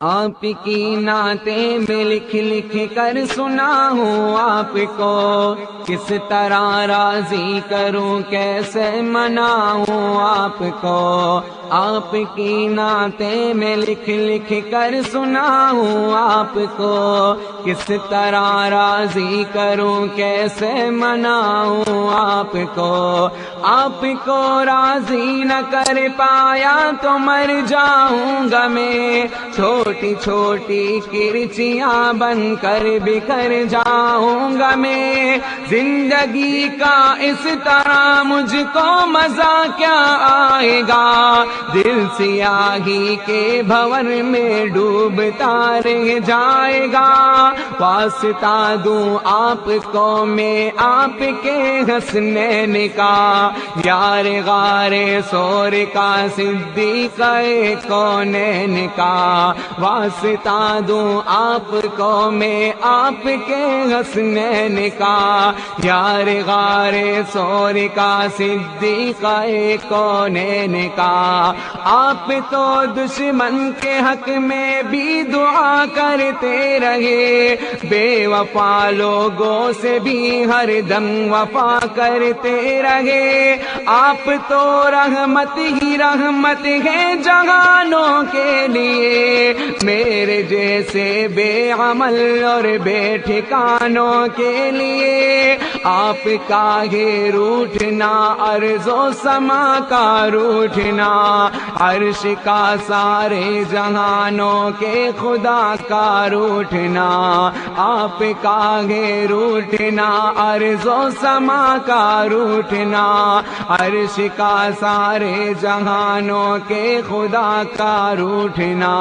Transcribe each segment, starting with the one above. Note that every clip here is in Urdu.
آپ کی نعتیں میں لکھ لکھ کر سناؤں آپ کو، کس طرح راضی کروں کیسے مناؤں آپ کو۔ آپ کی نعتیں میں لکھ لکھ کر سناؤں آپ کو، کس طرح راضی کروں کیسے مناؤں آپ کو۔ آپ کو راضی نہ کر پایا تو مر جاؤں گا میں، چھوٹی چھوٹی کرچیاں بن کر بکھر جاؤں گا میں۔ زندگی کا اس طرح مجھ کو مزہ کیا آئے گا، دل سیاہی کے بھور میں ڈوبتا رہ جائے گا۔ واسطہ دوں آپ کو میں آپ کے حسنین کا، یار غار سور کا صدیق کونین کا۔ واسطہ دوں آپ کو میں آپ کے حسنین کا، یار غار سور کا صدیق کونین کا۔ آپ تو دشمن کے حق میں بھی دعا کرتے رہے، بے وفا لوگوں سے بھی ہر دم وفا کرتے رہے۔ آپ تو رحمت ہی رحمت ہے جہانوں کے لیے، میرے جیسے بے عمل اور بے ٹھکانوں کے لیے۔ آپ کا ہے روٹھنا ارض و سما کا روٹھنا، عرش کا سارے جہانوں کے خدا کا روٹھنا۔ آپ کا ہے روٹھنا ارض و سما کا روٹھنا، عرش کا سارے جہانوں کے خدا کا روٹھنا۔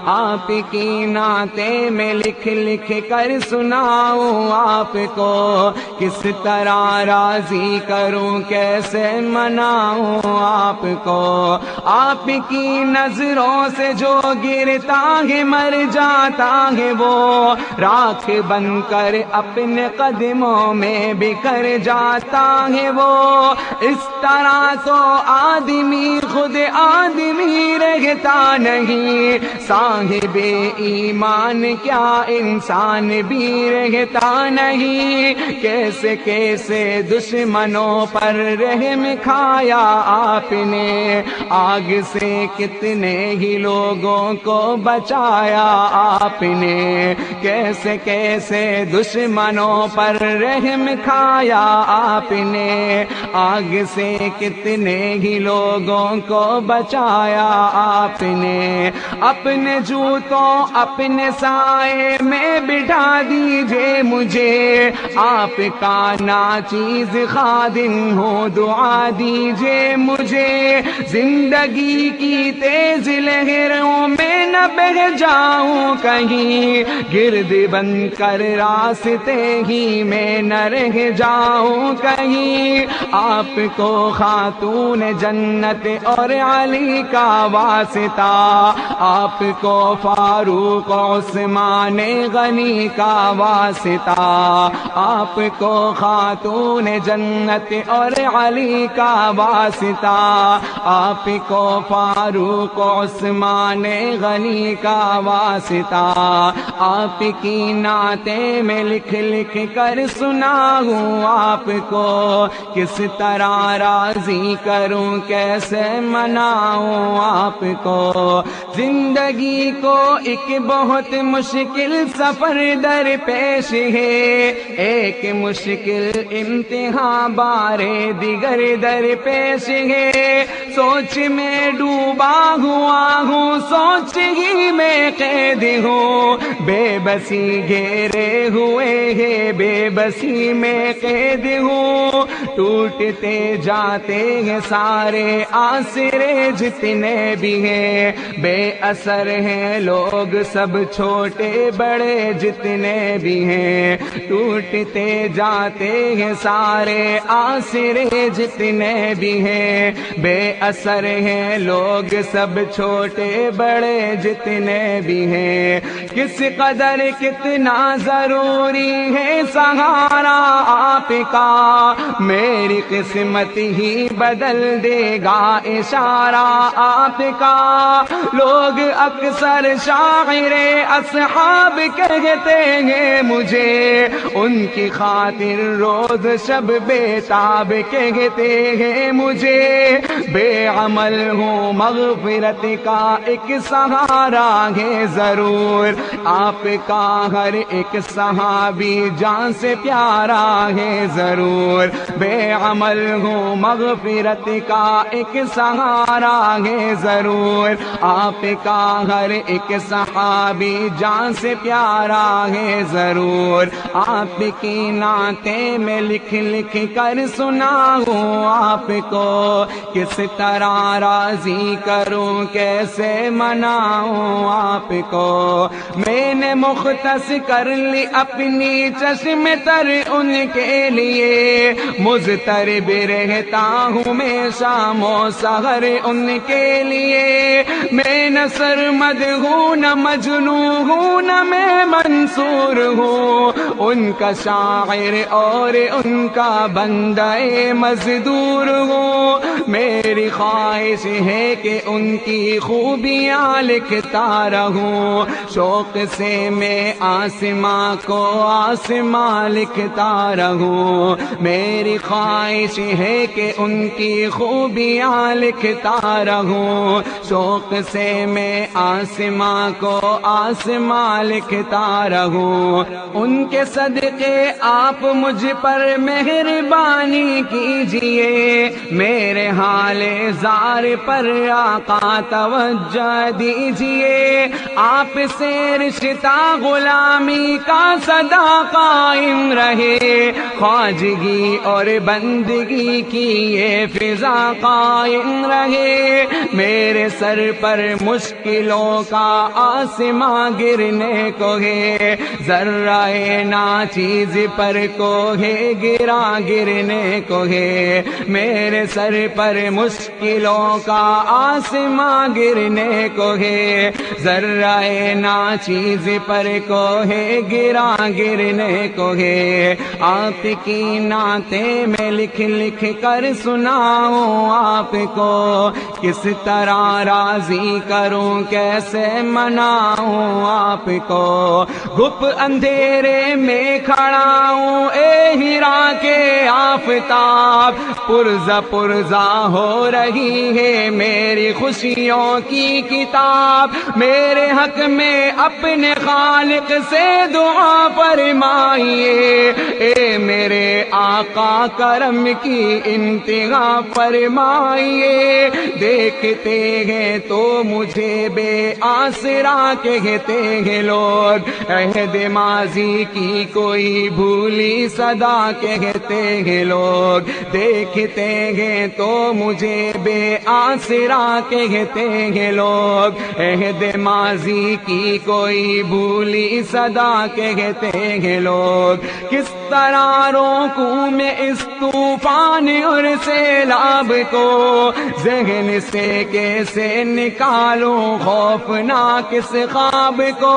آپ کی نعتیں میں لکھ لکھ کر سناؤں آپ کو، کس طرح راضی کروں کیسے مناؤں آپ کو۔ آپ کی نظروں سے جو گرتا ہے مر جاتا ہے وہ، راکھ بن کر اپنے قدموں میں بکھر جاتا ہے وہ۔ اس طرح تو آدمی خود آدمی رہتا نہیں، صاحب ایمان کیا انسان بھی رہتا نہیں۔ کیسے کیسے دشمنوں پر رحم کھایا آپ نے، آگ سے کتنے ہی لوگوں کو بچایا آپ نے۔ کیسے کیسے دشمنوں پر رحم کھایا آپ نے، آگ سے کتنے ہی لوگوں کو بچایا آپ نے۔ اپنے جوتوں اپنے سائے میں بٹھا دیجئے مجھے، آپ کا ناچیز خادم ہو دعا دیجئے مجھے۔ زندگی کی تیز لہروں میں نہ بہہ جاؤں کہیں، گرد بن کر راستے ہی میں نہ رہ جاؤں کہیں۔ آپ کو خاتون جنت اور علی کا واسطہ، آپ کو فاروق عثمان غنی کا واسطہ، آپ کو خاتون جنت اور علی کا واسطہ، آپ کو فاروق عثمان غنی کا واسطہ۔ آپ کی نعتیں میں لکھ لکھ کر سناؤں آپ کو، کس طرح راضی کروں کیسے مناؤں آپ کو۔ زندگی کو ایک بہت مشکل سفر در پیش ہے، ایک مشکل امتحان بارے دیگر در پیش ہے۔ سوچ میں ڈوبا ہوا ہوں، سوچ ہی میں قید ہوں، بے بسی گھیرے ہوئے ہے، بے بسی میں قید ہوں۔ ٹوٹتے جاتے ہیں سارے آسرے جتنے بھی ہیں، بے اثر ہیں لوگ سب چھوٹے بڑے جتنے بھی ہیں۔ ٹوٹتے جاتے ہیں سارے آسرے جتنے بھی ہیں، بے اثر ہیں لوگ سب چھوٹے بڑے جتنے بھی ہیں۔ کس قدر کتنا ضروری ہے سہارا آپ کا، میری قسمت ہی بدل دے گا اشارہ آپ کا۔ لوگ اکثر شاعر اصحاب کہتے ہیں مجھے، ان کی خاطر روز شب بیتاب کہتے ہیں مجھے، بے عمل ہوں مغفرت کا ایک سہارا ہے ضرور آپ کا، ہر ایک صحابی جان سے پیارا ہے ضرور، بے عمل ہوں مغفرت کا ایک سہارا ہے ضرور آپ کا، ہر ایک صحابی جان سے پیارا ہے ضرور۔ آپ کی نعتیں میں لکھ لکھ کر سناؤں آپ کو، کس طرح راضی کروں کیسے مناؤں آپ کو، میں نے مختص کر لی اپنی چشم تر ان کے لیے، مضطرب رہتا ہوں میں شام و سحر ان کے لیے، میں نہ سرمد ہوں نہ مجنون ہوں نہ میں منصور ہوں، ان کا شاعر اور ان کا بندہ مزدور ہوں، میری خواہش ہے کہ ان کی خوبیاں لکھتا رہوں، شوق سے میں آسماں کو آسماں لکھتا رہوں، میری خواہش ہے کہ ان کی خوبیاں لکھتا رہوں، شوق سے میں آسماں کو آسماں لکھتا رہوں، ان کے صدقے آپ مجھ پر مہربانی کیجئے، میرے حال زار پر آقا توجہ دیجئے، آپ سے رشتہ غلامی کا صدا قائم رہے، خواجگی اور بندگی کی یہ فضا قائم رہے، میرے سر پر مشکلوں کا آسماں گرنے کو ہے، ذرہ ناچیز پر کو ہے گرا گرنے کو ہے، میرے سر پر مشکلوں کا آسماں گرنے کو ہے، ذرہ ناچیز پر کو ہے گرا گرنے کو ہے، آپ کی نعتیں میں لکھ لکھ کر سناؤں آپ کو، کس طرح راضی کروں کیسے مناؤں آپ کو، گپ اندھیرے میں کھڑا ہوں اے ہیرا کے آفتاب، پرزہ پرزہ ہو رہی ہے میری خوشیوں کی کتاب، میرے حق میں اپنے خالق سے دعا فرمائیے، اے میرے آقا کرم کی انتہا فرمائیے، دیکھتے ہیں تو مجھے بے آسرا کہتے ہیں لوگ، عہد ماضی کی کوئی بھولی صدا کہتے ہیں لوگ، دیکھتے ہیں تو مجھے بے آسرا کہتے ہیں لوگ، عہد ماضی کی کوئی بھولی صدا کہتے ہیں لوگ، کس طرح روکوں میں اس طوفان اور سیلاب کو، ذہن سے کیسے نکالوں خوفناک اس خواب کو،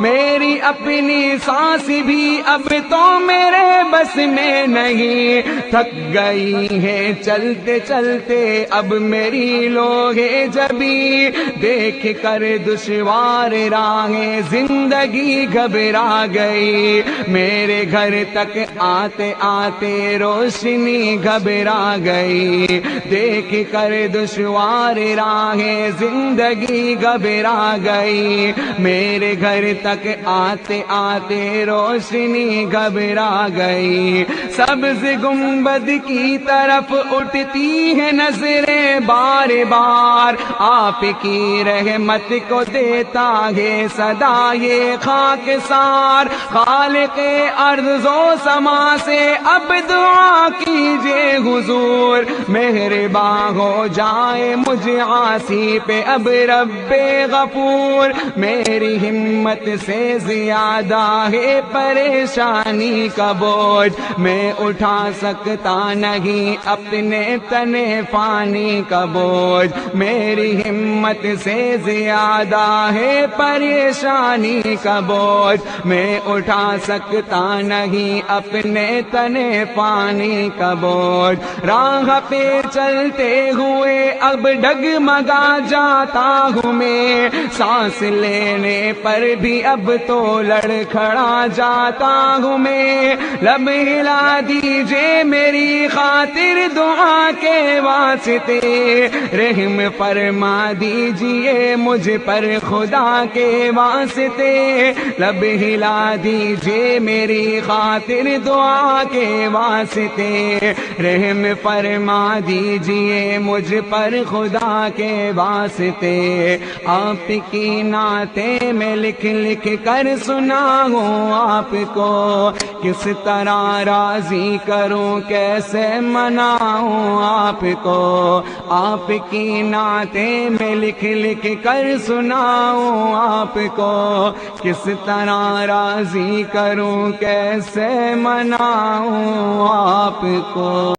میری اپنی سانس بھی اب تو میرے بس میں نہیں، تھک گئی ہے چلتے چلتے اب میری لوہے جبی، دیکھ کر دشوار راہیں زندگی گھبرا گئی، میرے گھر تک آتے آتے روشنی گھبرا گئی، دیکھ کر دشوار راہیں زندگی گھبرا گئی، میرے گھر تک آتے آتے روشنی گھبرا گئی، سبز گنبد کی طرف اٹھتی ہے نظریں بار بار، آپ کی رحمت کو دیتا ہے صدا یہ خاکسار، خالق ارض و سما سے اب دعا کیجئے حضور، مہربان ہو جائے مجھ عاصی پہ اب رب غفور، میری ہمت سے زیادہ ہے پریشانی کا بوجھ، میں اٹھا سکتا نہیں نہیں اپنے تنے فانی کا بوجھ، میری ہمت سے زیادہ ہے پریشانی کا بوجھ، میں اٹھا سکتا نہیں اپنے تنے فانی کا بوجھ، راہ پہ چلتے ہوئے اب ڈگمگا جاتا ہوں میں، سانس لینے پر بھی اب تو لڑکھڑا جاتا ہوں میں، لب ہلا دیجئے میری خاطر دعا کے واسطے، رحم فرما دیجئے مجھ پر خدا کے واسطے، لب ہلا دیجئے میری خاطر دعا کے واسطے، رحم فرما دیجئے مجھ پر خدا کے واسطے، آپ کی نعتیں میں لکھ لکھ کر سناؤں آپ کو، کس طرح راضی کروں کیسے مناؤں آپ کو، آپ کی نعتیں میں لکھ لکھ کر سناؤں آپ کو، کس طرح راضی کروں کیسے مناؤں آپ کو۔